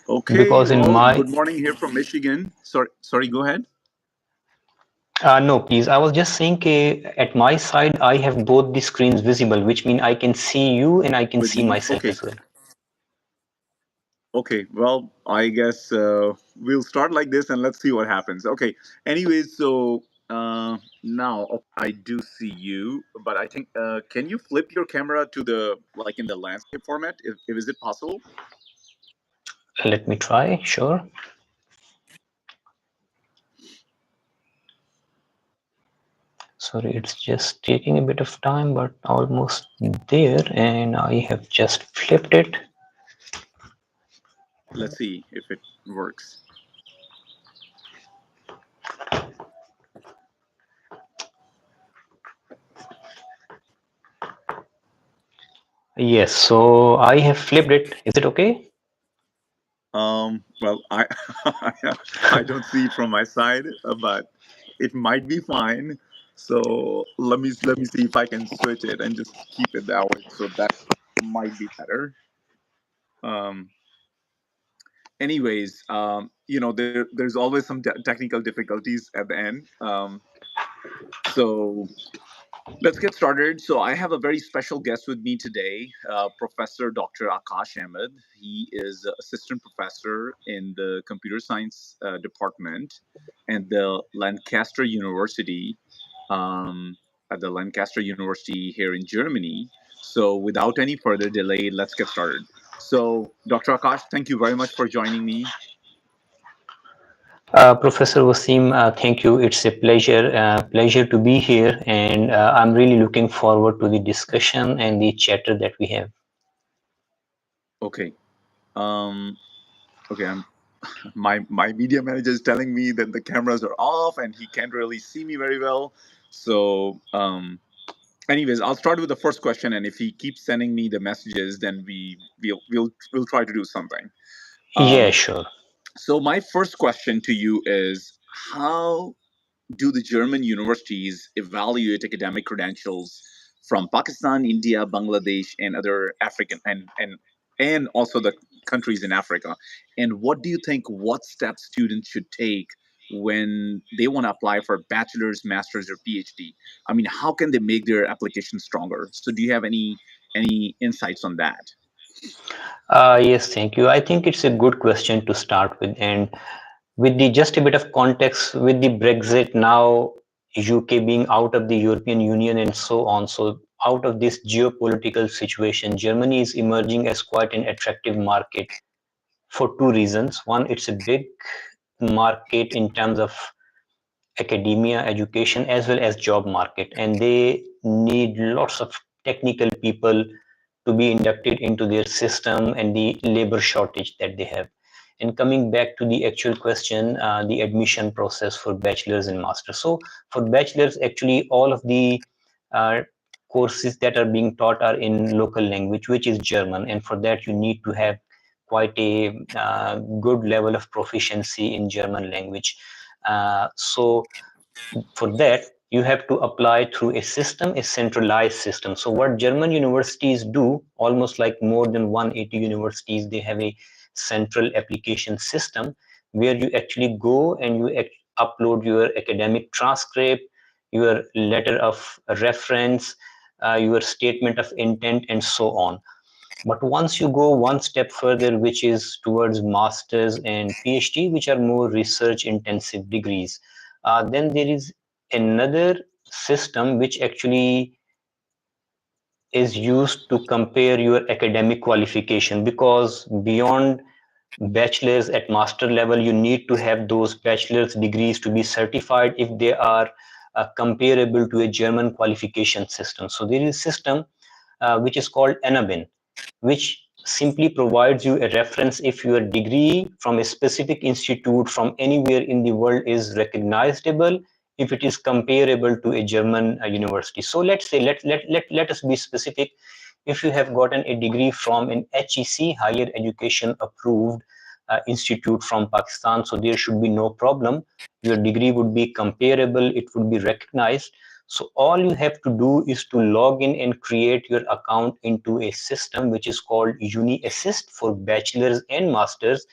Okay, Because in well, my good morning here from Michigan. Sorry, go ahead. no, please, I was just saying at my side I have both the screens visible, which means I can see you and I can With see me? myself Okay, as well. okay. Well, I guess we'll start like this and let's see what happens. Okay. Anyways, so now I do see you, but I think can you flip your camera to the like in the landscape format? If is it possible? Let me try. Sure. Sorry, it's just taking a bit of time, but almost there, and I have just flipped it. Let's see if it works. Yes, so I have flipped it. Is it okay? Well, I I don't see it from my side, but it might be fine. So let me see if I can switch it and just keep it that way. So that might be better. Um, anyways, there's always some technical difficulties at the end. So let's get started. So I have a very special guest with me today, Professor Dr. Aakash Ahmad. He is assistant professor in the computer science department at the Lancaster University, um, at the Lancaster University here in Germany. So without any further delay, let's get started. So Dr. Akash, thank you very much for joining me. Professor Wasim, thank you. It's a pleasure to be here, and I'm really looking forward to the discussion and the chatter that we have. Okay. Um, okay. My media manager is telling me that the cameras are off and he can't really see me very well. So, anyways, I'll start with the first question, and if he keeps sending me the messages, then we'll try to do something. Yeah, Um, sure. so, my first question to you is: how do the German universities evaluate academic credentials from Pakistan, India, Bangladesh, and other African and also the countries in Africa? And what do you think? What steps students should take when they want to apply for a bachelor's, master's, or PhD? I mean, how can they make their application stronger? So, do you have any insights on that? Yes, thank you. I think it's a good question to start with, and with the just a bit of context with the Brexit now, UK being out of the European Union and so on. So out of this geopolitical situation, Germany is emerging as quite an attractive market for two reasons. One, it's a big market in terms of academia, education, as well as job market, and they need lots of technical people to be inducted into their system and the labor shortage that they have. And coming back to the actual question, the admission process for bachelor's and master's. So for bachelor's, actually all of the uh, courses that are being taught are in local language, which is German. And for that, you need to have quite a good level of proficiency in German language. So for that, you have to apply through a system, a centralized system. So what German universities do, almost like more than 180 universities, they have a central application system where you actually go and you upload your academic transcript, your letter of reference, your statement of intent, and so on. But once you go one step further, which is towards masters and PhD, which are more research intensive degrees, then there is another system which actually is used to compare your academic qualification, because beyond bachelor's at master level, you need to have those bachelor's degrees to be certified if they are comparable to a German qualification system. So there is a system which is called NABIN, which simply provides you a reference if your degree from a specific institute from anywhere in the world is recognizable, if it is comparable to a German university. So let's say, let us be specific. If you have gotten a degree from an HEC, higher education approved institute from Pakistan, so there should be no problem. Your degree would be comparable, it would be recognized. So all you have to do is to log in and create your account into a system which is called UniAssist for bachelor's and masters.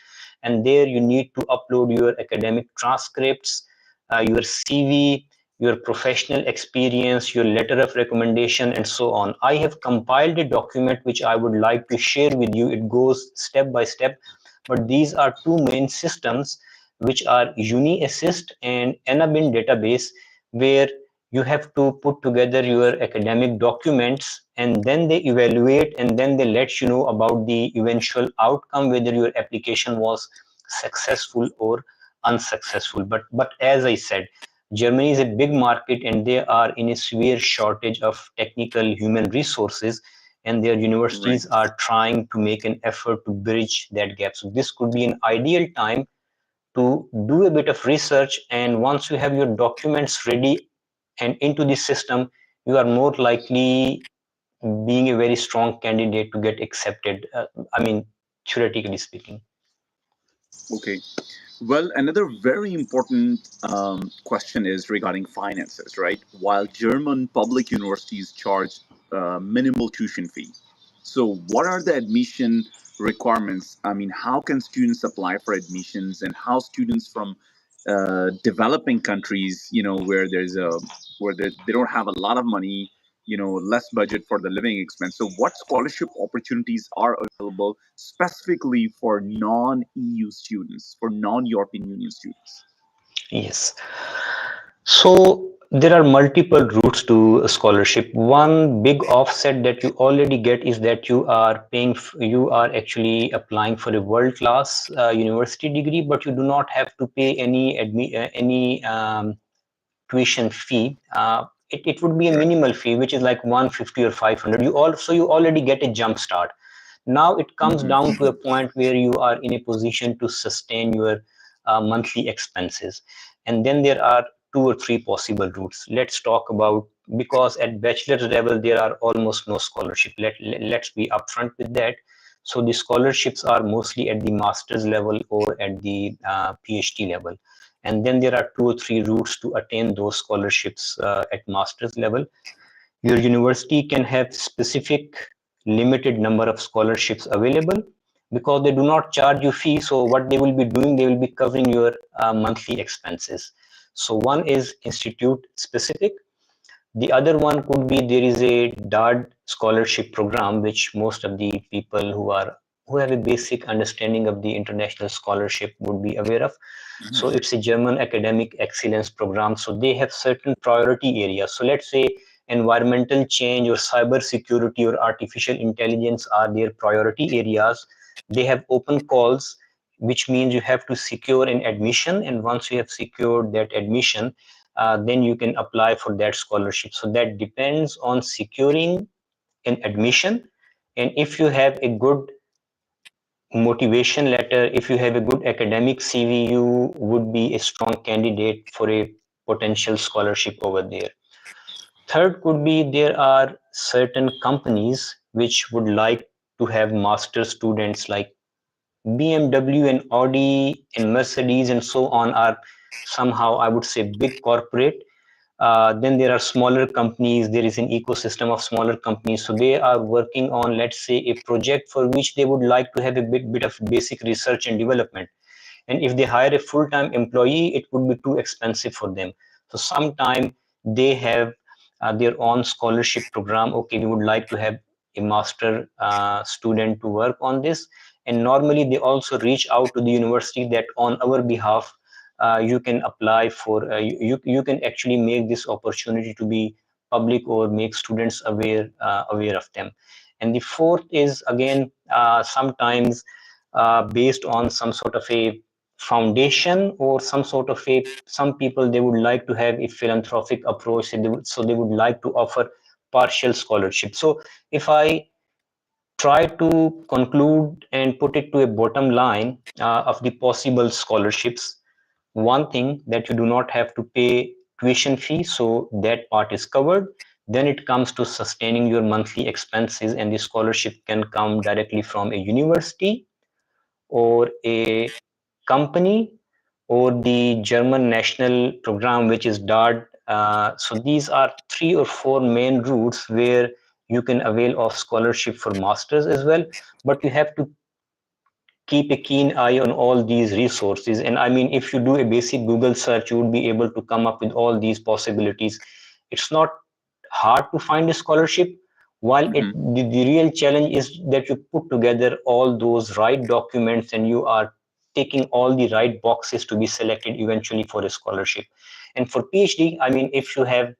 and there you need to upload your academic transcripts, your CV, your professional experience, your letter of recommendation, and so on. I have compiled a document which I would like to share with you. It goes step by step, but these are two main systems which are UniAssist and Enabin database, where you have to put together your academic documents, and then they evaluate, and then they let you know about the eventual outcome, whether your application was successful or unsuccessful. But as I said, Germany is a big market, and they are in a severe shortage of technical human resources, and their Right. universities are trying to make an effort to bridge that gap. So this could be an ideal time to do a bit of research, and once you have your documents ready and into the system, you are more likely being a very strong candidate to get accepted. I mean, theoretically speaking. Okay. Well, another very important question is regarding finances, right? While German public universities charge minimal tuition fee, so what are the admission requirements? I mean, how can students apply for admissions, and how students from developing countries, where they don't have a lot of money, less budget for the living expense. So, what scholarship opportunities are available specifically for non-EU students, for non-European Union students? Yes. So there are multiple routes to a scholarship. One big offset that you already get is that you are actually applying for a world-class university degree, but you do not have to pay any tuition fee. It would be a minimal fee, which is like 150 or 500. You already get a jump start. Now it comes Hmm. down to a point where you are in a position to sustain your monthly expenses, and then there are two or three possible routes. Let's talk about, because at bachelor's level there are almost no scholarship. Let's be upfront with that. So the scholarships are mostly at the master's level or at the PhD level, and then there are two or three routes to attain those scholarships at master's level. Your university can have specific limited number of scholarships available because they do not charge you fee. So what they will be doing, they will be covering your monthly expenses. So one is institute specific. The other one could be, there is a DARD scholarship program, which most of the people who have a basic understanding of the international scholarship would be aware of. So it's a German academic excellence program. So they have certain priority areas. So let's say environmental change or cyber security or artificial intelligence are their priority areas. They have open calls, which means you have to secure an admission. And once you have secured that admission, then you can apply for that scholarship. So that depends on securing an admission. And if you have a good motivation letter, if you have a good academic CV, you would be a strong candidate for a potential scholarship over there. Third could be, there are certain companies which would like to have master students, like BMW and Audi and Mercedes and so on are somehow, I would say, big corporate. Then there are smaller companies. There is an ecosystem of smaller companies. So they are working on, let's say, a project for which they would like to have a bit of basic research and development. And if they hire a full-time employee, it would be too expensive for them. So sometime they have their own scholarship program. Okay, we would like to have a master student to work on this. And normally they also reach out to the university that on our behalf, you can apply for, you can actually make this opportunity to be public or make students aware of them. And the fourth is, again, sometimes based on some sort of a foundation or some sort of a, some people, they would like to have a philanthropic approach, so they would like to offer partial scholarship. So if I try to conclude and put it to a bottom line of the possible scholarships, one thing, that you do not have to pay tuition fee, so that part is covered. Then it comes to sustaining your monthly expenses, and the scholarship can come directly from a university or a company or the German national program, which is DARD. So these are three or four main routes where you can avail of scholarship for masters as well. But you have to keep a keen eye on all these resources. And I mean, if you do a basic Google search, you would be able to come up with all these possibilities. It's not hard to find a scholarship, while Hmm. the real challenge is that you put together all those right documents and you are taking all the right boxes to be selected eventually for a scholarship. And for PhD, I mean, if you have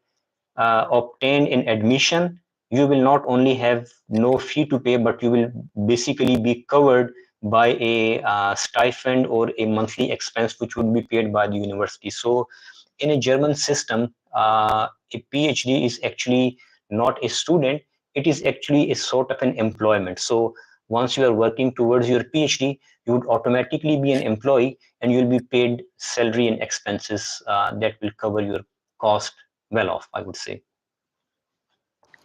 obtained in admission, you will not only have no fee to pay, but you will basically be covered by a stipend or a monthly expense which would be paid by the university. So in a German system, a PhD is actually not a student, it is actually a sort of an employment. So once you are working towards your PhD, you would automatically be an employee and you'll be paid salary and expenses that will cover your cost well off, I would say.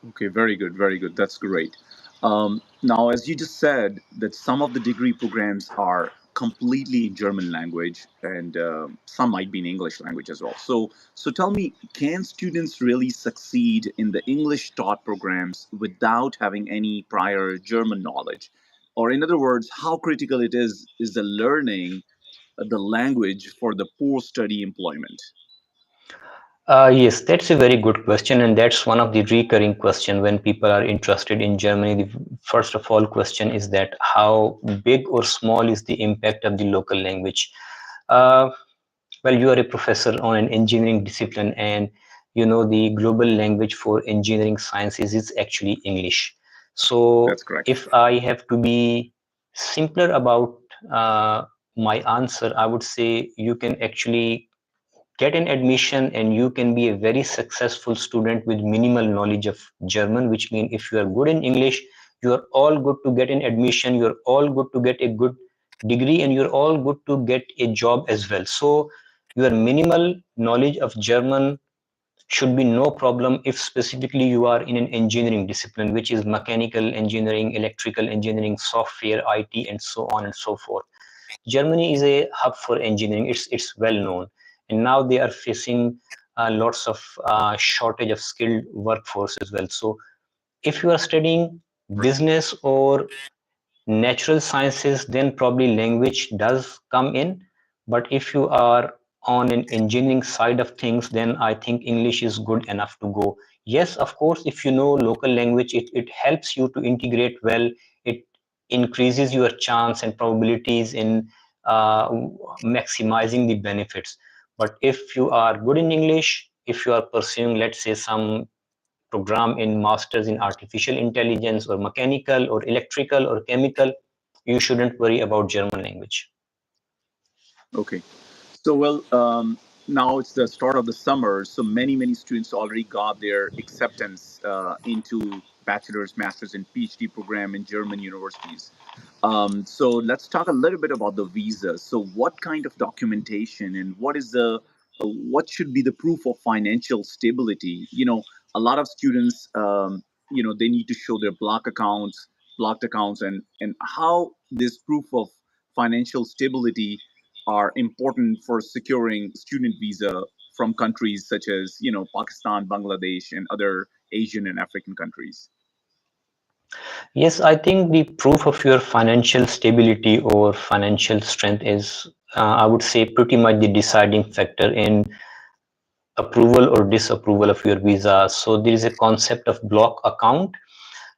Okay, very good, very good. That's great. Now, as you just said, that some of the degree programs are completely in German language, and some might be in English language as well. So tell me, can students really succeed in the English taught programs without having any prior German knowledge? Or, in other words, how critical it is the learning the language for the post-study employment? Yes, that's a very good question, and that's one of the recurring question when people are interested in Germany. The first of all question is that how big or small is the impact of the local language? Uh, well, you are a professor on an engineering discipline, and you know the global language for engineering sciences is actually English. So, That's correct. if I have to be simpler about uh, my answer, I would say you can actually get an admission and you can be a very successful student with minimal knowledge of German, which means if you are good in English, you are all good to get an admission, you're all good to get a good degree, and you're all good to get a job as well. So your minimal knowledge of German should be no problem if specifically you are in an engineering discipline, which is mechanical engineering, electrical engineering, software, IT, and so on and so forth. Germany is a hub for engineering. It's well known, and now they are facing lots of shortage of skilled workforce as well. So if you are studying business or natural sciences, then probably language does come in. But if you are on an engineering side of things, then I think English is good enough to go. Yes, of course, if you know local language, it helps you to integrate well. It increases your chance and probabilities in maximizing the benefits. But if you are good in English, if you are pursuing, let's say, some program in masters in artificial intelligence or mechanical or electrical or chemical, you shouldn't worry about German language. Okay. So, well, now it's the start of the summer, so many students already got their acceptance into bachelor's, master's, and PhD program in German universities. So let's talk a little bit about the visa. So, what kind of documentation and what should be the proof of financial stability? A lot of students, they need to show their blocked accounts, and how this proof of financial stability are important for securing student visa from countries such as Pakistan, Bangladesh, and other Asian and African countries. Yes, I think the proof of your financial stability or financial strength is, I would say, pretty much the deciding factor in approval or disapproval of your visa. So there is a concept of block account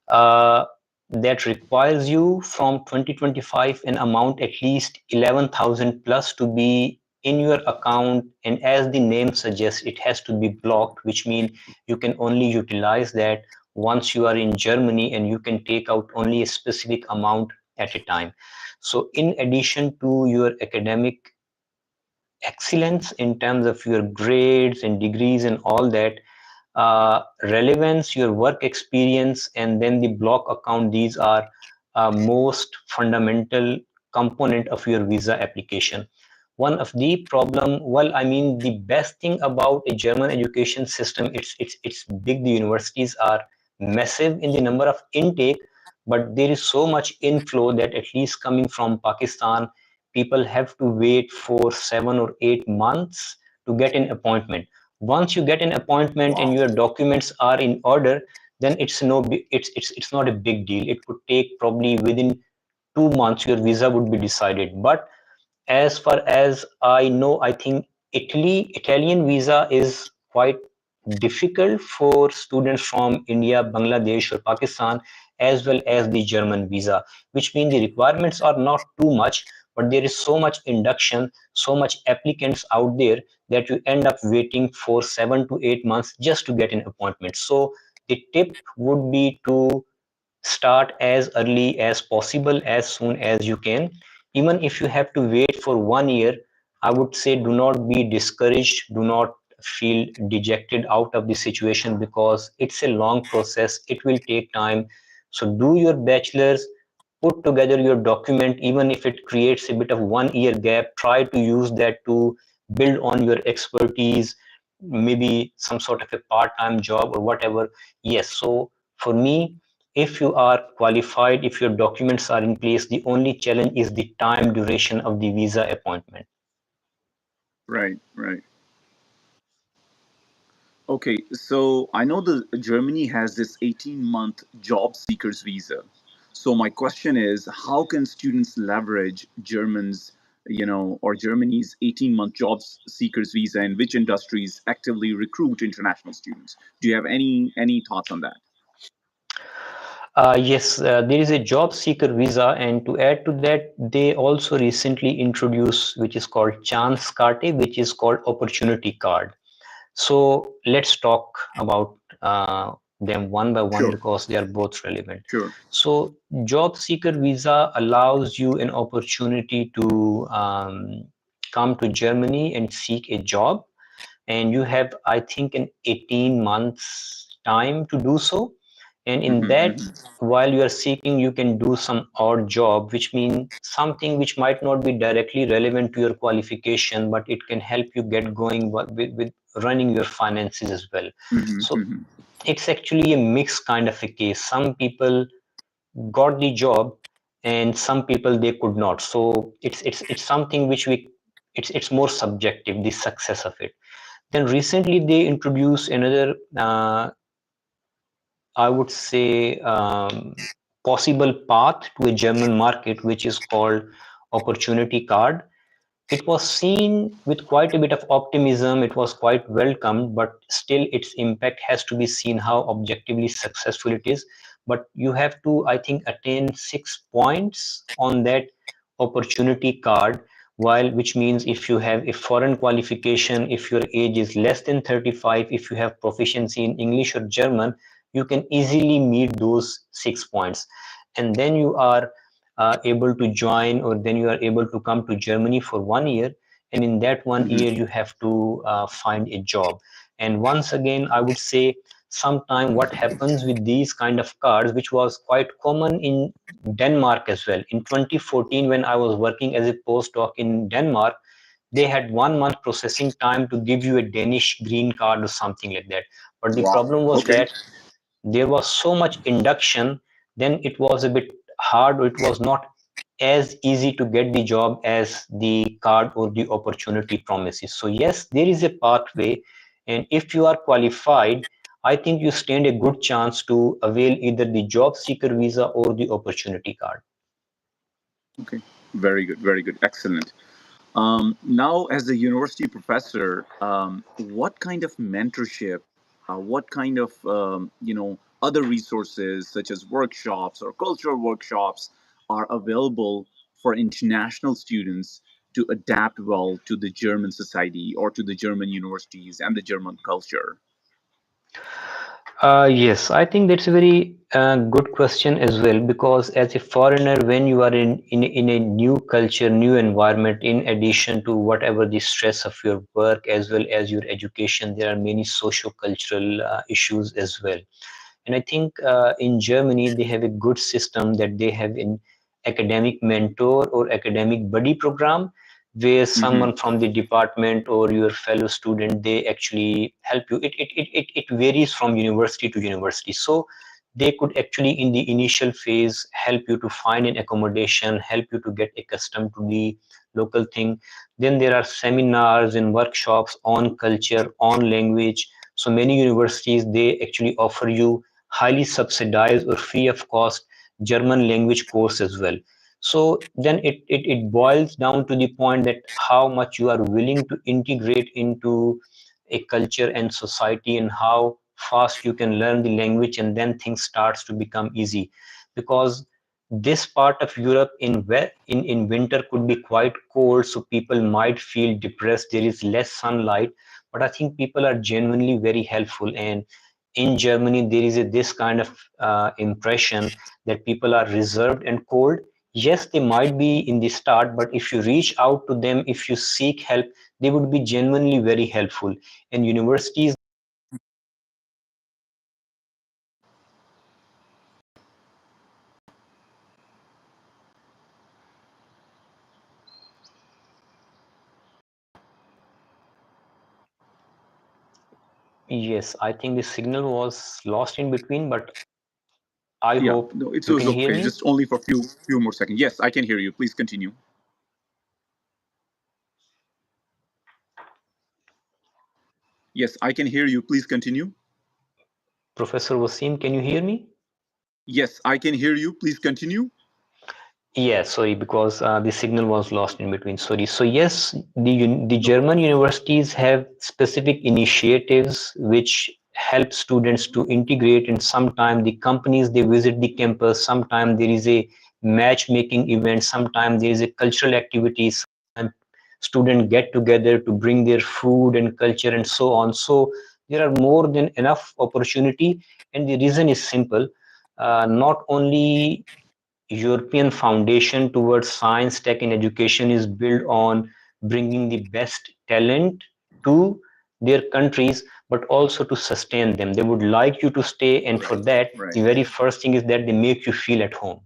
uh, that requires you from 2025 an amount at least 11,000 plus to be in your account, and as the name suggests, it has to be blocked, which means you can only utilize that once you are in Germany, and you can take out only a specific amount at a time. So in addition to your academic excellence in terms of your grades and degrees and all that, relevance, your work experience, and then the block account. These are most fundamental component of your visa application. One of the problem, well, I mean, the best thing about a German education system, it's big. The universities are massive in the number of intake, but there is so much inflow that at least coming from Pakistan, people have to wait for 7 or 8 months to get an appointment. Once you get an appointment and Wow. your documents are in order, then it's not a big deal. It could take probably within 2 months your visa would be decided. But as far as I know, I think Italian visa is quite difficult for students from India, Bangladesh, or Pakistan, as well as the German visa, which means the requirements are not too much, but there is so much induction, so much applicants out there that you end up waiting for 7 to 8 months just to get an appointment. So the tip would be to start as early as possible, as soon as you can. Even if you have to wait for 1 year, I would say do not be discouraged, do not feel dejected out of the situation, because it's a long process, it will take time. So do your bachelor's, put together your document, even if it creates a bit of 1 year gap, try to use that to build on your expertise, maybe some sort of a part-time job or whatever. Yes, so for me, if you are qualified, if your documents are in place, the only challenge is the time duration of the visa appointment. Right, right. Okay, so I know the Germany has this 18-month job seekers visa. So my question is, how can students leverage or Germany's 18-month job seekers visa, and which industries actively recruit international students? Do you have any thoughts on that? Yes, there is a job seeker visa, and to add to that, they also recently introduced which is called Chance Karte, which is called Opportunity Card. So let's talk about them one by one Sure, because they are both relevant. sure. So job seeker visa allows you an opportunity to come to Germany and seek a job, and you have, I think, an 18 months time to do so. And in Hmm, that, hmm. while you are seeking, you can do some odd job, which means something which might not be directly relevant to your qualification, but it can help you get going with running your finances as well. Hmm, So hmm. it's actually a mixed kind of a case. Some people got the job, and some people they could not. So it's something which we, it's more subjective, the success of it. Then recently they introduced another, I would say, possible path to a German market, which is called opportunity card. It was seen with quite a bit of optimism. It was quite welcomed, but still its impact has to be seen how objectively successful it is. But you have to, I think, attain 6 points on that opportunity card, while which means if you have a foreign qualification, if your age is less than 35, if you have proficiency in English or German, you can easily meet those 6 points. And then you are able to join, or then you are able to come to Germany for 1 year, and in that 1 year you have to find a job. And once again, I would say, sometime what happens with these kind of cards, which was quite common in Denmark as well. In 2014, when I was working as a postdoc in Denmark, they had 1 month processing time to give you a Danish green card or something like that. But the Wow. problem was Okay. that there was so much induction, then it was a bit hard, or it was not as easy to get the job as the card or the opportunity promises. So yes, there is a pathway, and if you are qualified, I think you stand a good chance to avail either the job seeker visa or the opportunity card. Okay. Very good. Very good. Excellent. Now, as a university professor, what kind of mentorship, what kind of other resources such as workshops or cultural workshops are available for international students to adapt well to the German society or to the German universities and the German culture? Yes, I think that's a very good question as well, because as a foreigner, when you are in a new culture, new environment, in addition to whatever the stress of your work as well as your education, there are many socio-cultural issues as well. And I think in Germany, they have a good system that they have an academic mentor or academic buddy program, where Hmm. someone from the department or your fellow student, they actually help you. It varies from university to university. So they could actually, in the initial phase, help you to find an accommodation, help you to get accustomed to the local thing. Then there are seminars and workshops on culture, on language. So many universities, they actually offer you highly subsidized or free of cost German language course as well. So then it boils down to the point that how much you are willing to integrate into a culture and society, and how fast you can learn the language, and then things starts to become easy. Because this part of Europe in winter could be quite cold, so people might feel depressed. There is less sunlight, but I think people are genuinely very helpful. And in Germany, there is this kind of impression that people are reserved and cold. Yes, they might be in the start, but if you reach out to them, if you seek help, they would be genuinely very helpful. And universities. Yes, I think the signal was lost in between, but I Yeah, hope no, it you was can hear okay. me. Just only for few more seconds. Yes, I can hear you. Please continue. Yes, I can hear you. Please continue. Professor Wasim, can you hear me? Yes, I can hear you. Please continue. Yeah, sorry, because the signal was lost in between. Sorry. So yes, the No German problem. universities have specific initiatives which help students to integrate. And sometimes the companies they visit the campus. Sometimes there is a matchmaking event. Sometimes there is a cultural activity. Sometimes students get together to bring their food and culture and so on. So there are more than enough opportunity, and the reason is simple. Not only European foundation towards science, tech, and education is built on bringing the best talent to their countries, but also to sustain them. They would like you to stay, and for Right. that, Right. the very first thing is that they make you feel at home.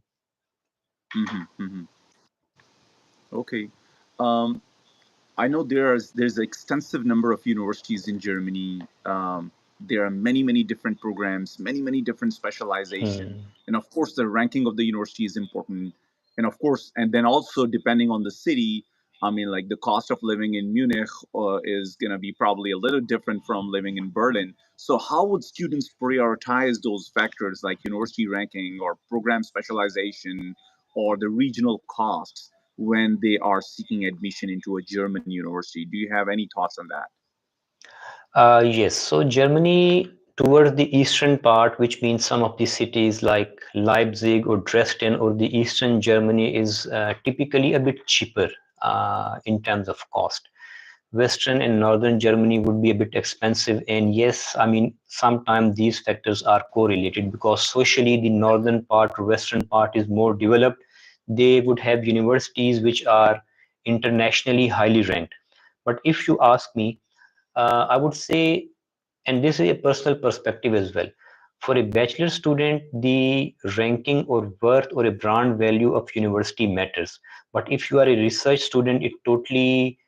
Mm-hmm. Okay. Um, I know there's an extensive number of universities in Germany. There are many different programs, many different specialization, Hmm. and of course the ranking of the university is important. And of course, and then also depending on the city, I mean, like the cost of living in Munich is going to be probably a little different from living in Berlin. So how would students prioritize those factors like university ranking or program specialization or the regional costs when they are seeking admission into a German university? Do you have any thoughts on that? Yes, so Germany towards the eastern part, which means some of the cities like Leipzig or Dresden or the eastern Germany, is typically a bit cheaper in terms of cost. Western and northern Germany would be a bit expensive. And yes, I mean, sometimes these factors are correlated because socially the northern part or western part is more developed. They would have universities which are internationally highly ranked. But if you ask me, I would say, and this is a personal perspective as well. For a bachelor student, the ranking or worth or a brand value of university matters. But if you are a research student, it totally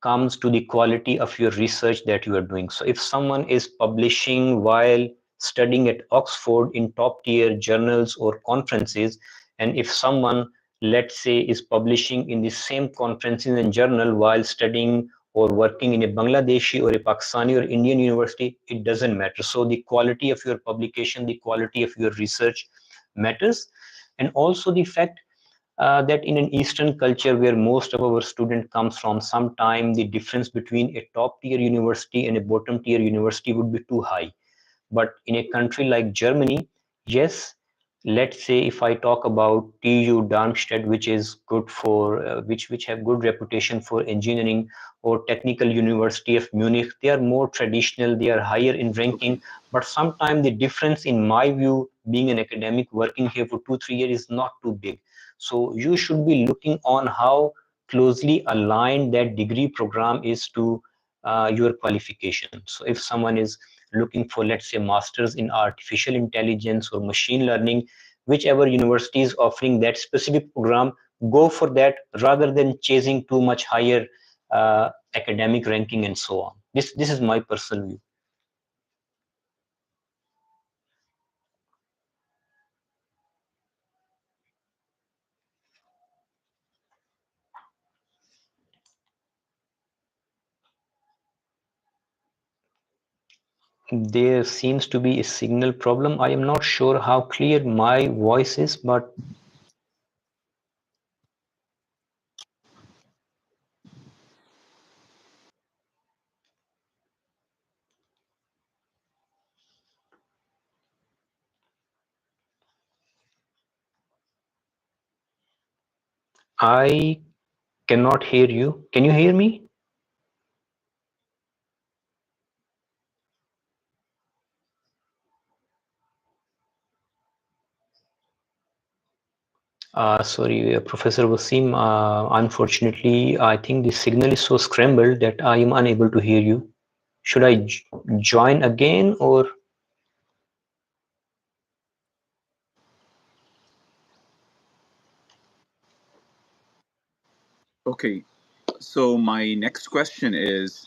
comes to the quality of your research that you are doing. So if someone is publishing while studying at Oxford in top tier journals or conferences, and if someone, let's say, is publishing in the same conferences and journal while studying or working in a Bangladeshi or a Pakistani or Indian university, it doesn't matter. So the quality of your publication, the quality of your research matters. And also the fact that in an Eastern culture where most of our student comes from, sometime the difference between a top tier university and a bottom tier university would be too high. But in a country like Germany, yes, let's say if I talk about TU Darmstadt, which is good for which have good reputation for engineering, or Technical University of Munich, they are more traditional, they are higher in ranking. Okay. But sometimes the difference, in my view, being an academic working here for 2 3 years, is not too big. So you should be looking on how closely aligned that degree program is to your qualification. So if someone is looking for, let's say, masters in artificial intelligence or machine learning, whichever university is offering that specific program, go for that rather than chasing too much higher academic ranking and so on. This is my personal view. There seems to be a signal problem. I am not sure how clear my voice is, but I cannot hear you. Can you hear me? Sorry, Professor Wasim. Unfortunately, I think the signal is so scrambled that I am unable to hear you. Should I join again or? Okay, so my next question is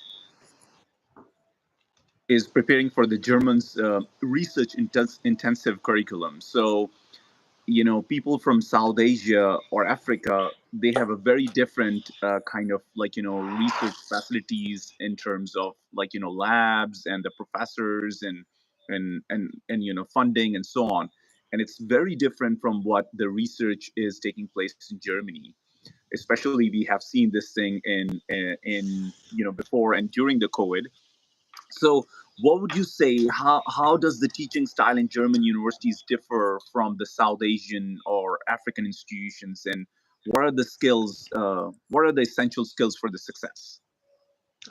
preparing for the Germans' research intensive curriculum. So, people from South Asia or Africa, they have a very different kind of research facilities in terms of labs and the professors and funding and so on. And it's very different from what the research is taking place in Germany. Especially, we have seen this thing in before and during the COVID. So, what would you say? How does the teaching style in German universities differ from the South Asian or African institutions, and what are the skills? What are the essential skills for the success?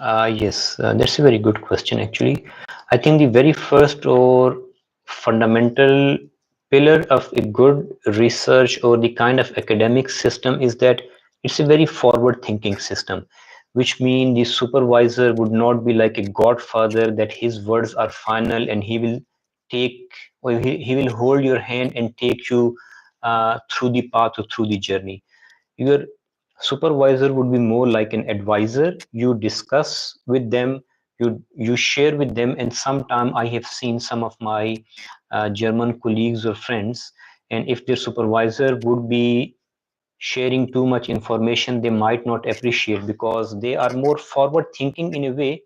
Yes, that's a very good question, actually. I think the very first or fundamental pillar of a good research or the kind of academic system is that it's a very forward thinking system, which means the supervisor would not be like a godfather that his words are final and he will take or he will hold your hand and take you through the path or through the journey. Your supervisor would be more like an advisor. You discuss with them, you share with them, and sometime I have seen some of my German colleagues or friends, and if their supervisor would be sharing too much information, they might not appreciate because they are more forward thinking in a way,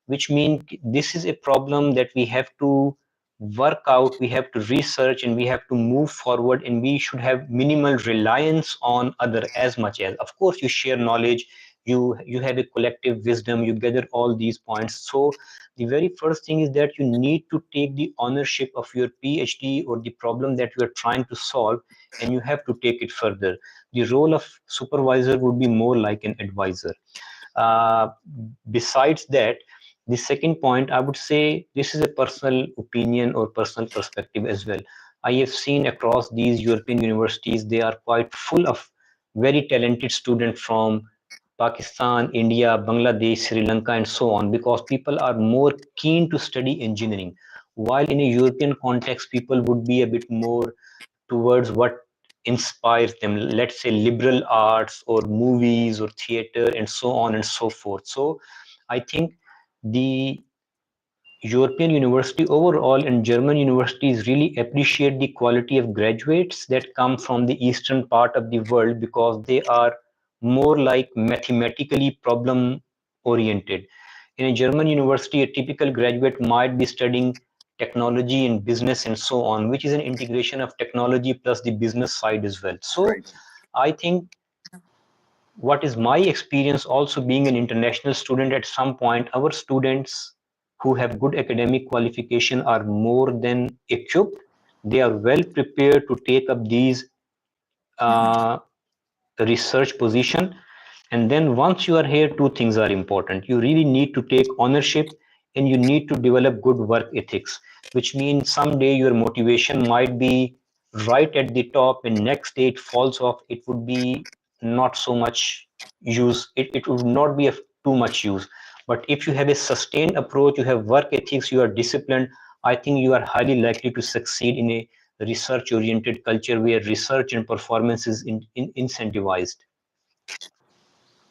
which means this is a problem that we have to work out, we have to research, and we have to move forward, and we should have minimal reliance on other. As much as, of course, you share knowledge, you have a collective wisdom, you gather all these points. So the very first thing is that you need to take the ownership of your PhD or the problem that you are trying to solve, and you have to take it further. The role of supervisor would be more like an advisor. uh, Besides that, the second point, I would say, this is a personal opinion or personal perspective as well. I have seen across these European universities, they are quite full of very talented students from Pakistan, India, Bangladesh, Sri Lanka, and so on, because people are more keen to study engineering. While in a European context, people would be a bit more towards what inspires them, let's say liberal arts or movies or theater and so on and so forth. So I think the European university overall and German universities really appreciate the quality of graduates that come from the eastern part of the world, because they are more like mathematically problem oriented. In a German university, a typical graduate might be studying technology and business and so on, which is an integration of technology plus the business side as well. So Right. I think what is my experience also being an international student, at some point our students who have good academic qualification are more than equipped. They are well prepared to take up these uh, research position. And then once you are here, two things are important. You really need to take ownership, and you need to develop good work ethics, which means someday your motivation might be right at the top and next day it falls off. It would be not so much use. It would not be of too much use. But if you have a sustained approach, you have work ethics, you are disciplined, I think you are highly likely to succeed in a research oriented culture where research and performance is incentivized.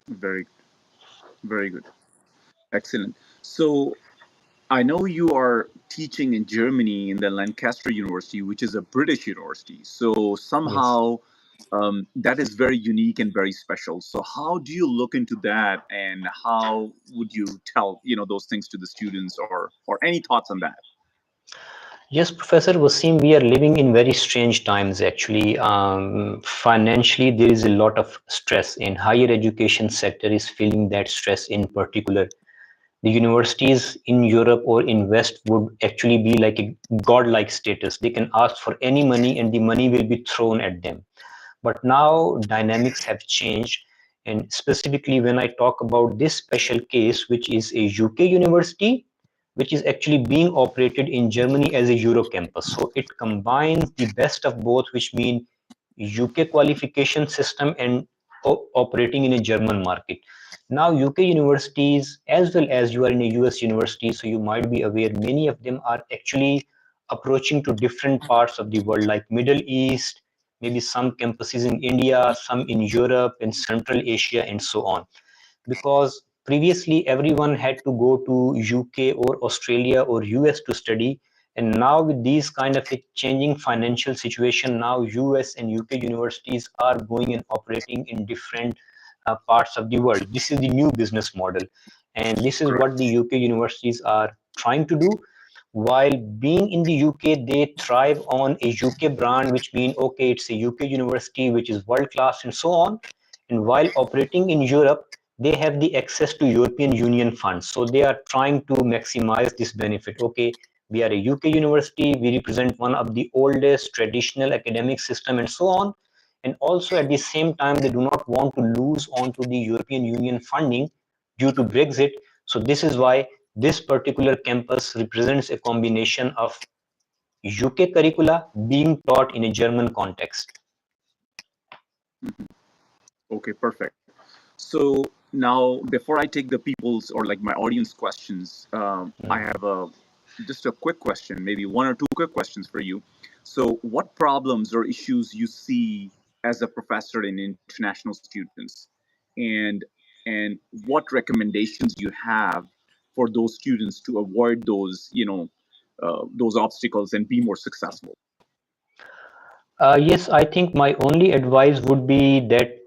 Very, very good. Excellent. So, I know you are teaching in Germany in the Lancaster University, which is a British university. So Yes. somehow that is very unique and very special. So how do you look into that, and how would you tell those things to the students, or any thoughts on that? Yes, Professor Wasim, we are living in very strange times actually. Financially, there is a lot of stress, and higher education sector is feeling that stress in particular. The universities in Europe or in West would actually be like a godlike status. They can ask for any money and the money will be thrown at them. But now dynamics have changed. And specifically, when I talk about this special case, which is a UK university, which is actually being operated in Germany as a Euro campus. So it combines the best of both, which mean UK qualification system and operating in a German market. Now, UK universities, as well as you are in a US university, so you might be aware, many of them are actually approaching to different parts of the world, like Middle East, maybe some campuses in India, some in Europe, in Central Asia, and so on, because previously everyone had to go to UK or Australia or US to study. And now with these kind of a changing financial situation, now US and UK universities are going and operating in different parts of the world. This is the new business model. And this is what the Correct. UK universities are trying to do. While being in the UK, they thrive on a UK brand, which means, okay, it's a UK university, which is world class and so on. And while operating in Europe, they have the access to European Union funds. So they are trying to maximize this benefit. Okay, we are a UK university, we represent one of the oldest traditional academic system and so on. And also at the same time, they do not want to lose on to the European Union funding due to Brexit. So this is why this particular campus represents a combination of UK curricula being taught in a German context. Okay, perfect. So now, before I take the people's or like my audience questions, I Mm. have a just a quick question, maybe one or two quick questions for you. So, what problems or issues you see as a professor in international students, and and what recommendations you have for those students to avoid those those obstacles and be more successful? Yes, I think my only advice would be that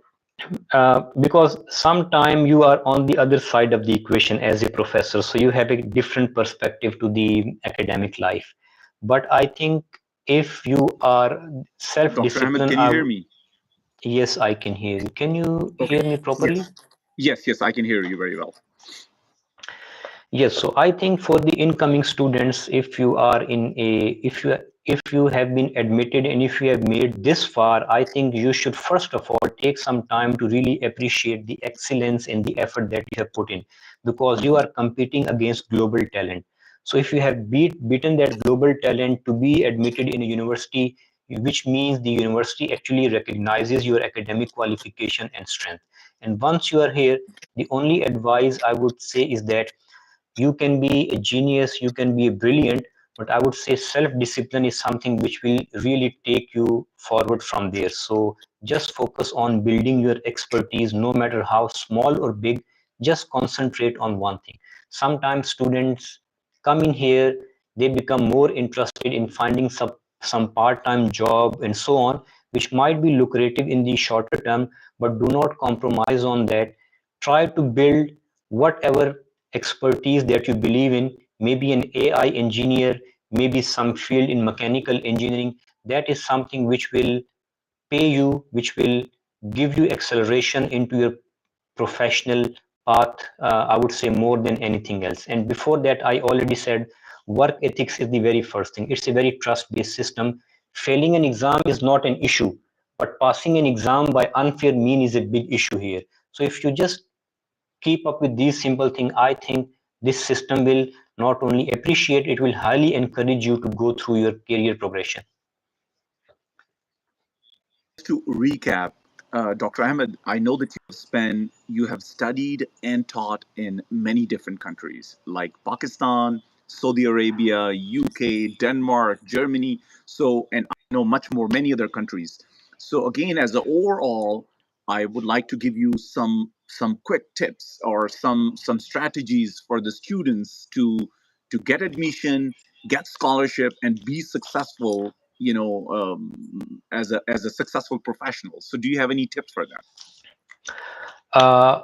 because sometime you are on the other side of the equation as a professor, so you have a different perspective to the academic life. But I think if you are Dr. Ahmed, self-disciplined, can you hear me? yes, I can hear you. Can you Okay. hear me properly? Yes. Yes, yes, I can hear you very well. Yes, so I think for the incoming students, if you are in a, if you have been admitted and if you have made this far, I think you should first of all take some time to really appreciate the excellence and the effort that you have put in, because you are competing against global talent. So if you have beaten that global talent to be admitted in a university, which means the university actually recognizes your academic qualification and strength. And once you are here, the only advice I would say is that you can be a genius, you can be a brilliant, but I would say self-discipline is something which will really take you forward from there. So just focus on building your expertise, no matter how small or big, just concentrate on one thing. Sometimes students come in here, they become more interested in finding some part-time job and so on, which might be lucrative in the shorter term, but do not compromise on that. Try to build whatever expertise that you believe in, maybe an AI engineer, maybe some field in mechanical engineering. That is something which will pay you, which will give you acceleration into your professional path, I would say more than anything else. And before that, I already said work ethics is the very first thing. It's a very trust-based system. Failing an exam is not an issue, but passing an exam by unfair mean is a big issue here. So if you just keep up with these simple things, I think this system will not only appreciate, it will highly encourage you to go through your career progression. To recap, Dr. Ahmed, I know that you have studied and taught in many different countries like Pakistan, Saudi Arabia, UK, Denmark, Germany. So, and I know much more, many other countries. So, again, as an overall, I would like to give you some quick tips or some strategies for the students to get admission, get scholarship, and be successful as a successful professional. So do you have any tips for them?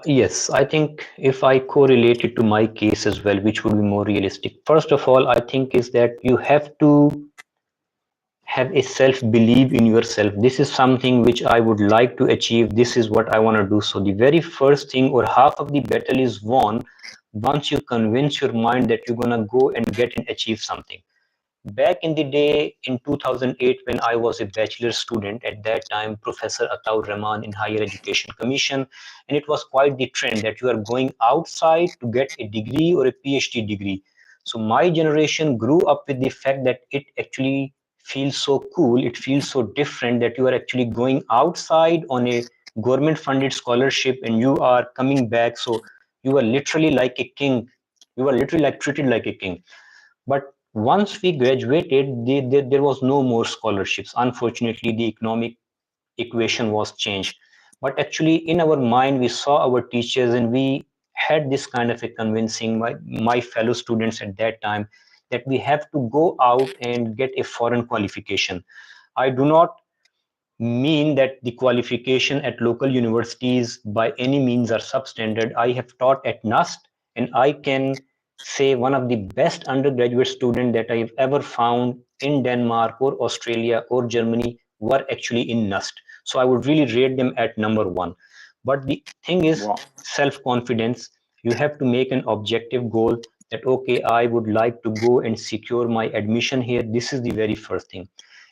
Yes, I think if I correlate it to my case as well, which would be more realistic. First of all, I think is that you have to have a self belief in yourself. This is something which I would like to achieve. This is what I want to do. So the very first thing or half of the battle is won once you convince your mind that you're gonna go and get and achieve something. Back in the day, in 2008, when I was a bachelor student, at that time, Professor Ataur Rahman in Higher Education Commission, and it was quite the trend that you are going outside to get a degree or a PhD degree. So my generation grew up with the fact that it actually feels so cool, it feels so different that you are actually going outside on a government funded scholarship and you are coming back. So you are literally like a king. You are literally like treated like a king. But once we graduated, there was no more scholarships. Unfortunately, the economic equation was changed. But actually, in our mind, we saw our teachers and we had this kind of a convincing my fellow students at that time that we have to go out and get a foreign qualification. I do not mean that the qualification at local universities by any means are substandard. I have taught at NUST, and I can say one of the best undergraduate students that I have ever found in Denmark or Australia or Germany were actually in NUST. So I would really rate them at number one. But the thing is Wow. self-confidence. You have to make an objective goal that, okay, I would like to go and secure my admission here. This is the very first thing.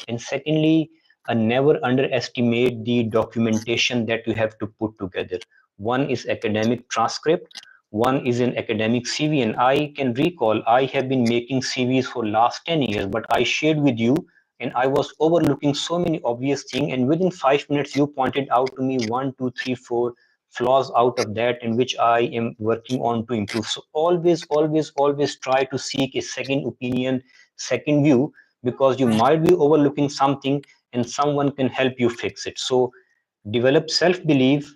And secondly, never underestimate the documentation that you have to put together. One is academic transcript, one is an academic CV, and I can recall I have been making CVs for last 10 years, but I shared with you and I was overlooking so many obvious things, and within 5 minutes you pointed out to me one, two, three, four flaws out of that in which I am working on to improve. So always try to seek a second opinion, second view, because you might be overlooking something and someone can help you fix it. So develop self belief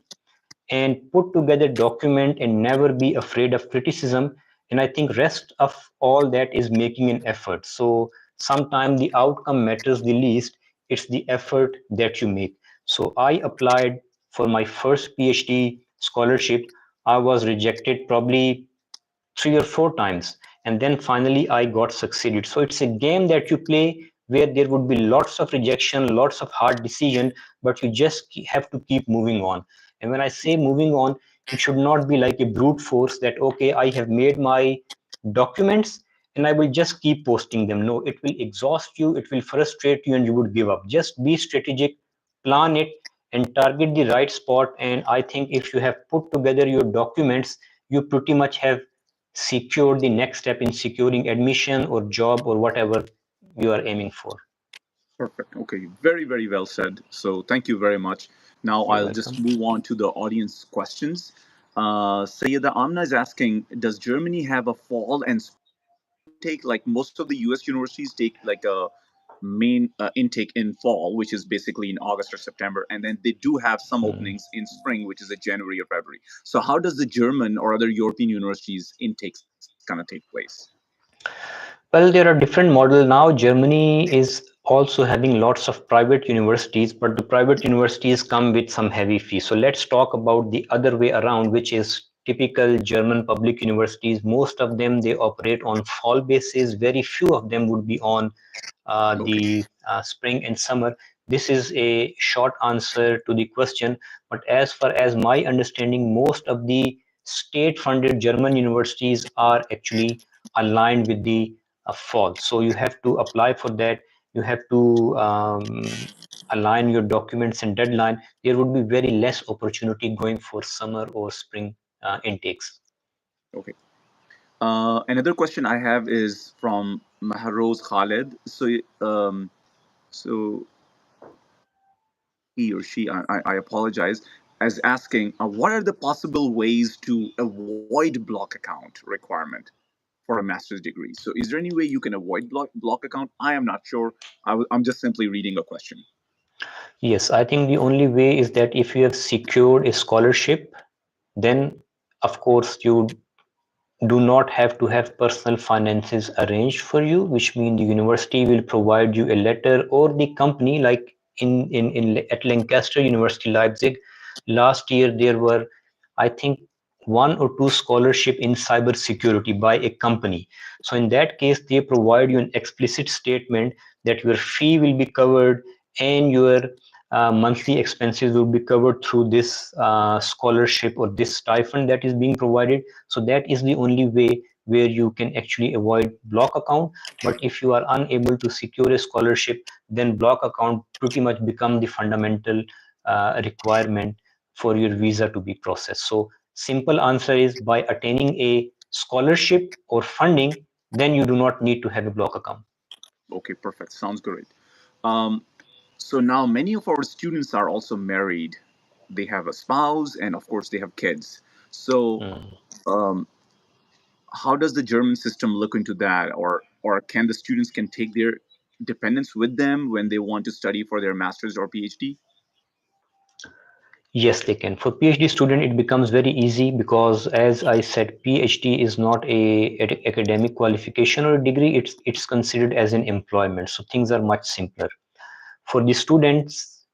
and put together document and never be afraid of criticism. And I think rest of all that is making an effort. So sometimes the outcome matters the least, it's the effort that you make. So I applied for my first PhD scholarship. I was rejected probably 3 or 4 times, and then finally I got succeeded. So it's a game that you play where there would be lots of rejection, lots of hard decision, but you just have to keep moving on. And when I say moving on, it should not be like a brute force that, okay, I have made my documents and I will just keep posting them. No, it will exhaust you, it will frustrate you, and you would give up. Just be strategic, plan it, and target the right spot. And I think if you have put together your documents, you pretty much have secure the next step in securing admission or job or whatever you are aiming for. Perfect. Okay. Very, very well said. So thank you very much. Now You're I'll just welcome. move on to the audience questions. Sayyida Amna is asking, does Germany have a fall and spring intake? Like most of the US universities take like a main intake in fall, which is basically in August or September, and then they do have some Hmm. openings in spring, which is in January or February. So how does the German or other European universities intakes kind of take place? Well, there are different models now. Germany is also having lots of private universities, but the private universities come with some heavy fees. So let's talk about the other way around, which is typical German public universities. Most of them they operate on fall basis. Very few of them would be on Okay. the spring and summer. This is a short answer to the question, but as far as my understanding, most of the state funded German universities are actually aligned with the fall. So you have to apply for that. You have to align your documents and deadline. There would be very less opportunity going for summer or spring intakes. Okay. Another question I have is from Maharoz Khaled. So he or she, I apologize, as asking, what are the possible ways to avoid block account requirement for a master's degree? So is there any way you can avoid block account? I am not sure. I'm just simply reading a question. Yes, I think the only way is that if you have secured a scholarship, then of course you do not have to have personal finances arranged for you, which means the university will provide you a letter or the company, like in at Lancaster University Leipzig. Last year there were, I think, one or two scholarship in cyber security by a company. So in that case, they provide you an explicit statement that your fee will be covered and your monthly expenses will be covered through this scholarship or this stipend that is being provided. So that is the only way where you can actually avoid block account. But if you are unable to secure a scholarship, then block account pretty much become the fundamental requirement for your visa to be processed. So simple answer is, by attaining a scholarship or funding, then you do not need to have a block account. Okay, perfect. Sounds great. Um, so now many of our students are also married. They have a spouse, and of course, they have kids. So, Mm. um, how does the German system look into that, or can the students can take their dependents with them when they want to study for their master's or PhD? Yes, they can. For PhD student, it becomes very easy because, as I said, PhD is not a academic qualification or a degree. It's considered as an employment. So things are much simpler. For the students,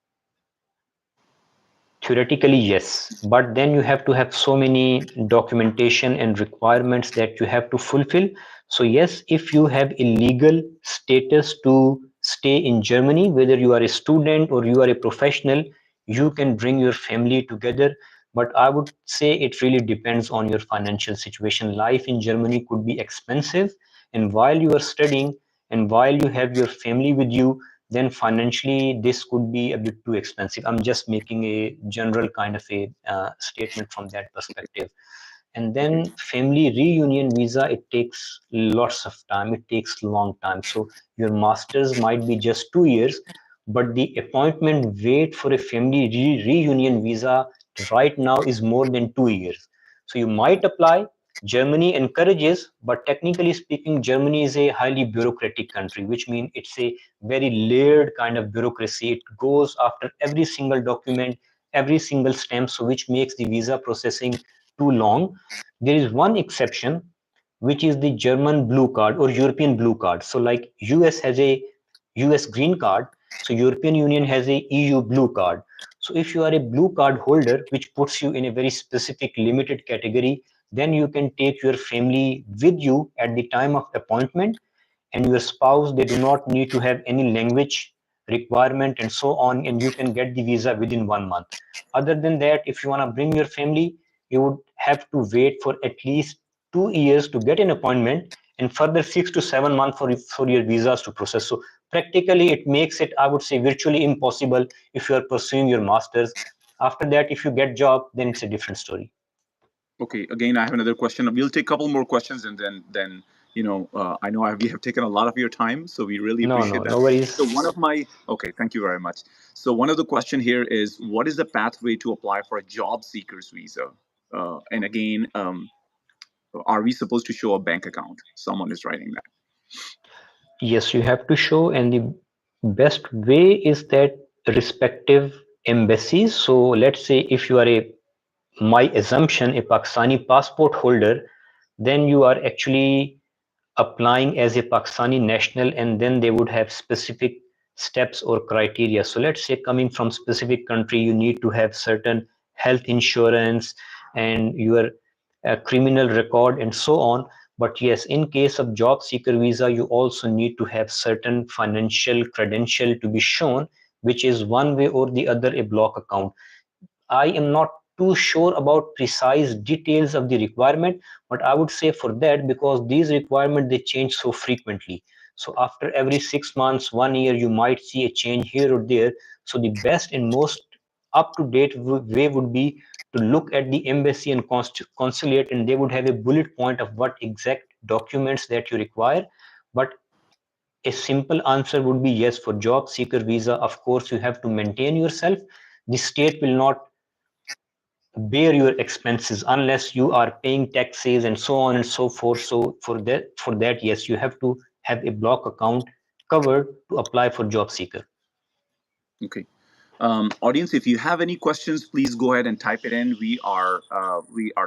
theoretically, yes, but then you have to have so many documentation and requirements that you have to fulfill. So, yes, if you have a legal status to stay in Germany, whether you are a student or you are a professional, you can bring your family together. But I would say it really depends on your financial situation. Life in Germany could be expensive, and while you are studying and while you have your family with you, then financially this could be a bit too expensive. I'm just making a general kind of a statement from that perspective. And Okay. then family reunion visa, it takes lots of time, it takes long time. So your masters might be just 2 years, but the appointment wait for a family reunion visa right now is more than 2 years. So you might apply. Germany encourages, but technically speaking, Germany is a highly bureaucratic country, which means it's a very layered kind of bureaucracy. It goes after every single document, every single stamp, so which makes the visa processing too long. There is one exception, which is the German blue card or European blue card. So, like US has a US green card, so European Union has a EU blue card. So, if you are a blue card holder, which puts you in a very specific limited category, then you can take your family with you at the time of appointment, and your spouse, they do not need to have any language requirement and so on, and you can get the visa within 1 month. Other than that, if you want to bring your family, you would have to wait for at least 2 years to get an appointment, and further 6 to 7 months for your visas to process. So practically it makes it, I would say, virtually impossible if you are pursuing your masters. After that, if you get job, then it's a different story. Okay. Again, I have another question. We'll take a couple more questions, and then I know we have taken a lot of your time, so we really No, appreciate no, that. no So worries. one of my okay, thank you very much. So one of the question here is, what is the pathway to apply for a job seekers visa? And again, are we supposed to show a bank account? Someone is writing that. Yes, you have to show, and the best way is that respective embassies. So let's say if you are a, my assumption, a Pakistani passport holder, then you are actually applying as a Pakistani national, and then they would have specific steps or criteria. So let's say coming from specific country, you need to have certain health insurance and your criminal record and so on. But yes, in case of job seeker visa, you also need to have certain financial credential to be shown, which is one way or the other a block account. I am not too sure about precise details of the requirement, but I would say for that, because these requirements they change so frequently. So after every 6 months, 1 year, you might see a change here or there. So the best and most up to date way would be to look at the embassy and consulate, and they would have a bullet point of what exact documents that you require. But a simple answer would be yes. For job seeker visa, of course, you have to maintain yourself. The state will not bear your expenses unless you are paying taxes and so on and so forth. So for that, yes, you have to have a block account covered to apply for job seeker. Okay. Audience, if you have any questions, please go ahead and type it in. We are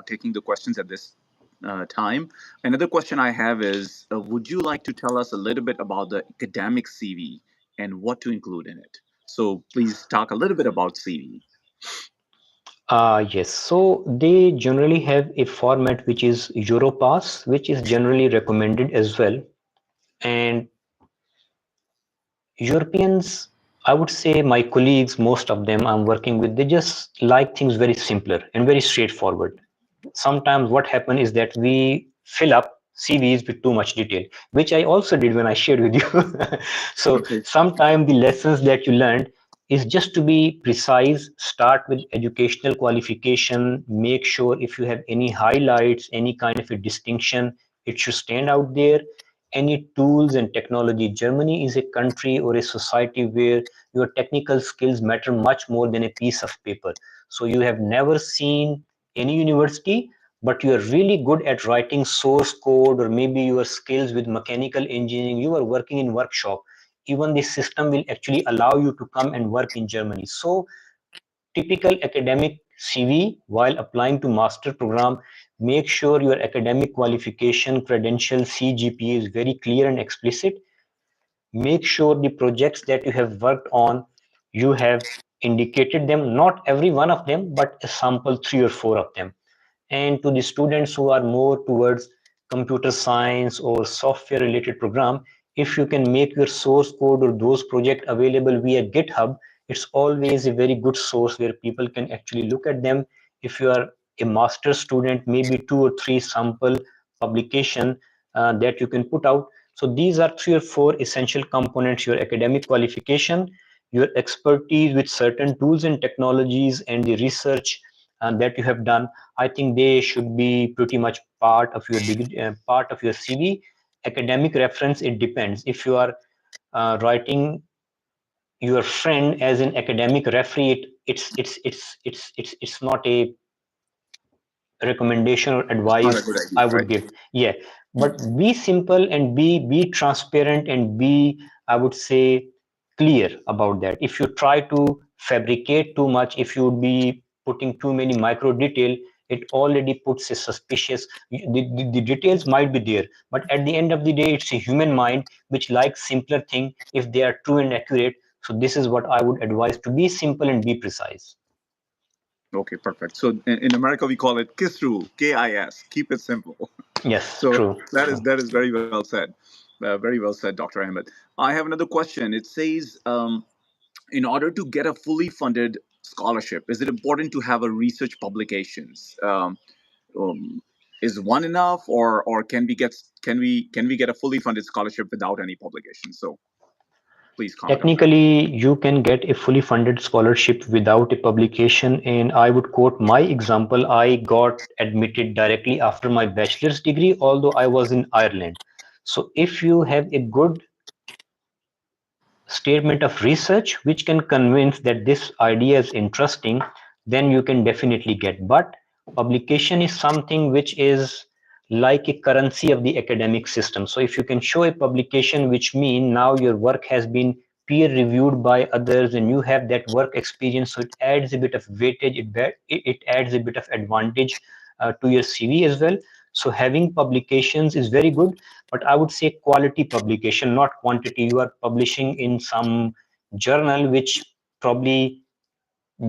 taking the questions at this time. Another question I have is, would you like to tell us a little bit about the academic CV and what to include in it? So please talk a little bit about CV. Yes, so they generally have a format which is Europass, which is generally recommended as well. And Europeans, I would say my colleagues, most of them I'm working with, they just like things very simpler and very straightforward. Sometimes what happens is that we fill up CVs with too much detail, which I also did when I shared with you. So Okay. sometimes the lessons that you learned is just to be precise. Start with educational qualification. Make sure if you have any highlights, any kind of a distinction, it should stand out there. Any tools and technology. Germany is a country or a society where your technical skills matter much more than a piece of paper. So you have never seen any university, but you are really good at writing source code, or maybe your skills with mechanical engineering, you are working in workshop, even the system will actually allow you to come and work in Germany. So typical academic CV while applying to master program, make sure your academic qualification, credential, CGPA is very clear and explicit. Make sure the projects that you have worked on, you have indicated them, not every one of them, but a sample 3 or 4 of them. And to the students who are more towards computer science or software related program, if you can make your source code or those projects available via GitHub, it's always a very good source where people can actually look at them. If you are a master student, maybe 2 or 3 sample publication that you can put out. So these are 3 or 4 essential components: your academic qualification, your expertise with certain tools and technologies, and the research that you have done. I think they should be pretty much part of your degree, part of your CV. Academic reference, it depends. If you are writing your friend as an academic referee, it's not a recommendation or Not a advice good I idea, would right? give. Yeah, but be simple and be transparent and be, I would say, clear about that. If you try to fabricate too much, if you would be putting too many micro detail, it already puts a suspicious. The details might be there, but at the end of the day, it's a human mind which likes simpler thing if they are true and accurate. So this is what I would advise: to be simple and be precise. Okay, perfect. So in America we call it KISS rule, KIS, keep it simple. Yes, So true, true. that is very well said, very well said, Dr. Ahmed. I have another question. It says, in order to get a fully funded scholarship, is it important to have a research publications? Um, is one enough, or can we get a fully funded scholarship without any publication? So please comment on that. Technically, you can get a fully funded scholarship without a publication, and I would quote my example. I got admitted directly after my bachelor's degree, although I was in Ireland. So, if you have a good statement of research which can convince that this idea is interesting, then you can definitely get. But publication is something which is like a currency of the academic system. So if you can show a publication, which mean now your work has been peer reviewed by others and you have that work experience, so it adds a bit of weightage, it adds a bit of advantage to your CV as well. So having publications is very good, but I would say quality publication, not quantity. You are publishing in some journal which probably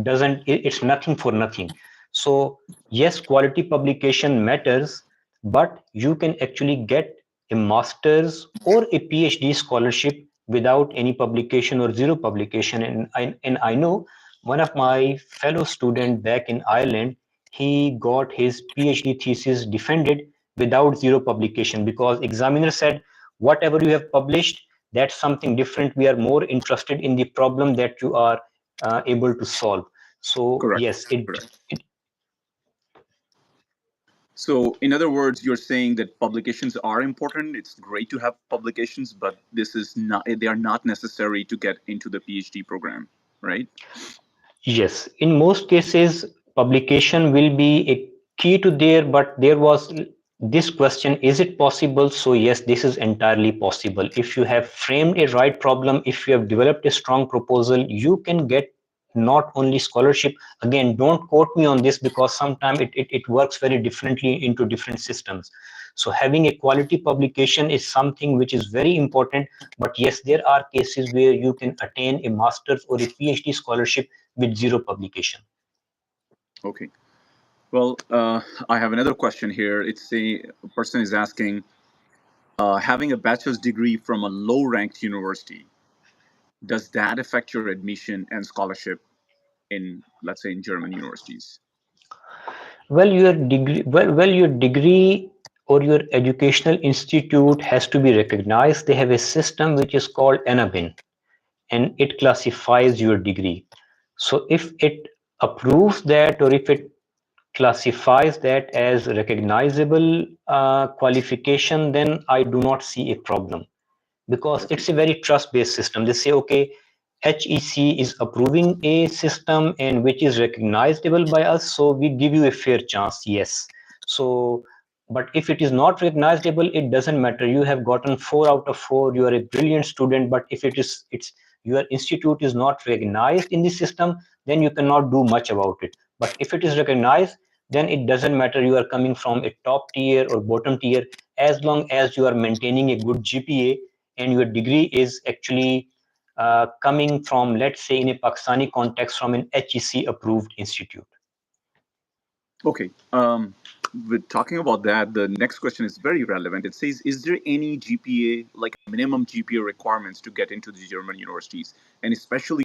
doesn't, it's nothing for nothing. So yes, quality publication matters, but you can actually get a master's or a PhD scholarship without any publication or zero publication. And I know one of my fellow student back in Ireland, he got his PhD thesis defended without zero publication, because examiner said whatever you have published, that's something different. We are more interested in the problem that you are able to solve. So Correct. yes, it, Correct. it So, in other words, you're saying that publications are important. It's great to have publications, but this is not, they are not necessary to get into the PhD program, right? yes, in most cases, publication will be a key to there, but there was this question, is it possible? So yes, this is entirely possible. If you have framed a right problem, if you have developed a strong proposal, you can get not only scholarship. Again, don't quote me on this, because sometimes it works very differently into different systems. So having a quality publication is something which is very important. But yes, there are cases where you can attain a master's or a PhD scholarship with zero publication. Okay. Well, I have another question here. It's a person is asking, having a bachelor's degree from a low-ranked university, does that affect your admission and scholarship in, let's say, in German universities? Well, your degree. Well, your degree. or your educational institute has to be recognized, they have a system which is called NABIN, and it classifies your degree. So if it approves that, or if it classifies that as recognizable qualification, then I do not see a problem, because Okay. it's a very trust-based system. They say, okay, HEC is approving a system and which is recognizable by us, so we give you a fair chance. Yes. So, but if it is not recognizable, it doesn't matter. You have gotten 4 out of 4. You are a brilliant student, but if it's your institute is not recognized in the system, then you cannot do much about it. But if it is recognized, then it doesn't matter you are coming from a top tier or bottom tier, as long as you are maintaining a good GPA and your degree is actually coming from, let's say, in a Pakistani context, from an HEC approved institute. Okay. With talking about that, the next question is very relevant. It says, is there any GPA, like minimum GPA requirements to get into the German universities? And especially,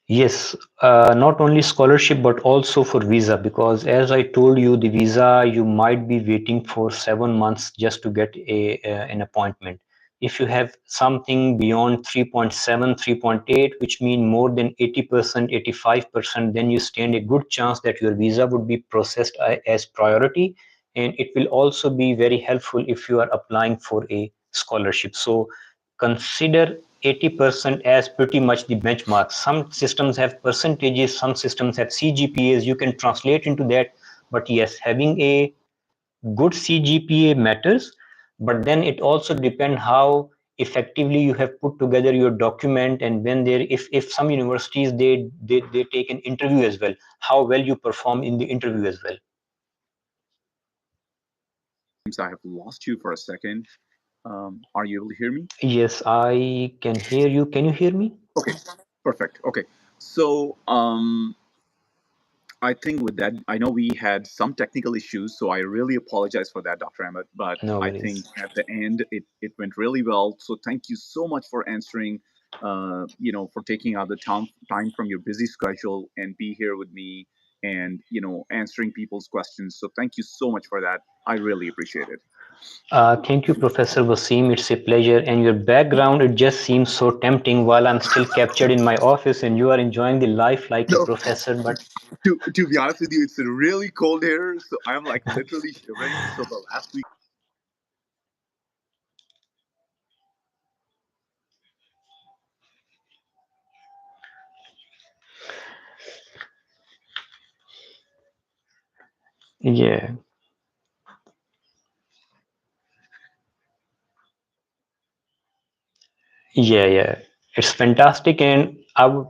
Yes, not only scholarship but also for visa, because as I told you, the visa you might be waiting for 7 months just to get an appointment. If you have something beyond 3.7, 3.8, which mean more than 80%, 85%, then you stand a good chance that your visa would be processed as priority, and it will also be very helpful if you are applying for a scholarship. So consider 80% as pretty much the benchmark. Some systems have percentages, some systems have CGPAs. You can translate into that. But yes, having a good CGPA matters. But then it also depends how effectively you have put together your document, and when there, if some universities they take an interview as well, how well you perform in the interview as well. I have lost you for a second. Are you able to hear me? Yes, I can hear you. Can you hear me? Okay, perfect. Okay, so I think with that, I know we had some technical issues, so I really apologize for that, Dr. Ahmed. But No I think worries. at the end, it went really well. So thank you so much for answering, for taking out the time from your busy schedule and be here with me and, answering people's questions. So thank you so much for that. I really appreciate it. Thank you, Professor Wasim. It's a pleasure. And your background, it just seems so tempting while I'm still captured in my office and you are enjoying the life like a No, professor. But to be honest with you, it's really cold here, so I'm like literally shivering. So the last week yeah, yeah. It's fantastic. And I would,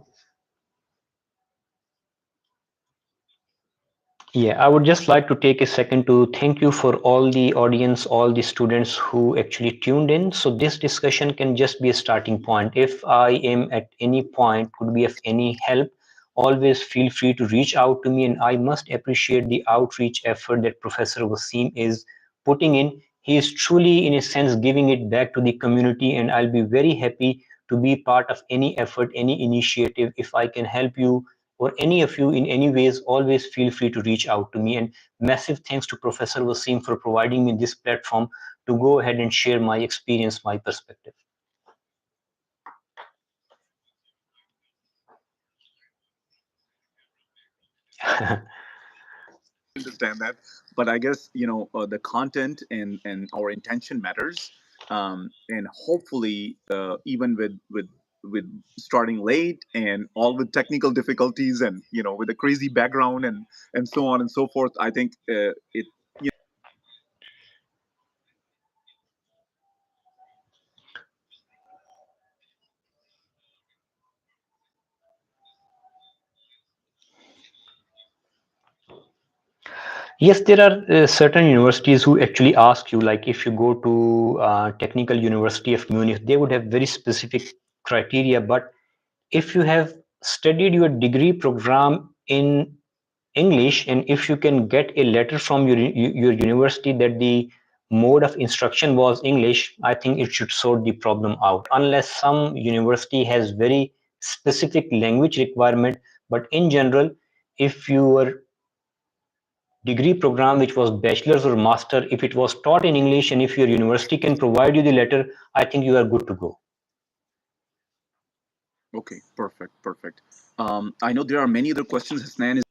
yeah, I would just like to take a second to thank you for all the audience, all the students who actually tuned in. So this discussion can just be a starting point. If I am at any point, could be of any help, always feel free to reach out to me. And I must appreciate the outreach effort that Professor Wasim is putting in. He is truly, in a sense, giving it back to the community. And I'll be very happy to be part of any effort, any initiative. If I can help you or any of you in any ways, always feel free to reach out to me. And massive thanks to Professor Wasim for providing me this platform to go ahead and share my experience, my perspective. understand that, but I guess the content and our intention matters, and hopefully even with starting late and all with technical difficulties and with a crazy background and so on and so forth, I think it Yes, there are certain universities who actually ask you, like if you go to Technical University of Munich, they would have very specific criteria. But if you have studied your degree program in English, and if you can get a letter from your university that the mode of instruction was English, I think it should sort the problem out. Unless some university has very specific language requirement, but in general, if your degree program, which was bachelor's or master, if it was taught in English and if your university can provide you the letter, I think you are good to go. Okay, perfect, perfect. I know there are many other questions. Hasnan is.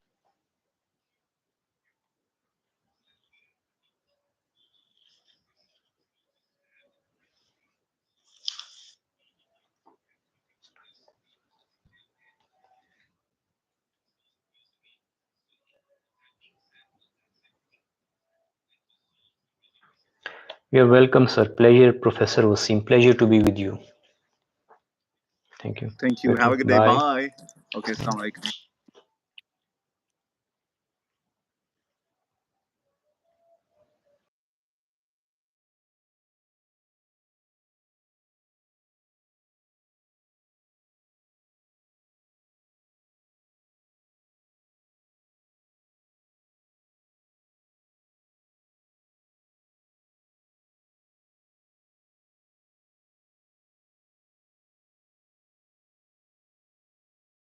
You're welcome, sir. Pleasure, Professor Wasim. Pleasure to be with you. Thank you. Thank you. Have Okay, a good day. bye. Bye. Okay, assalamu alaikum.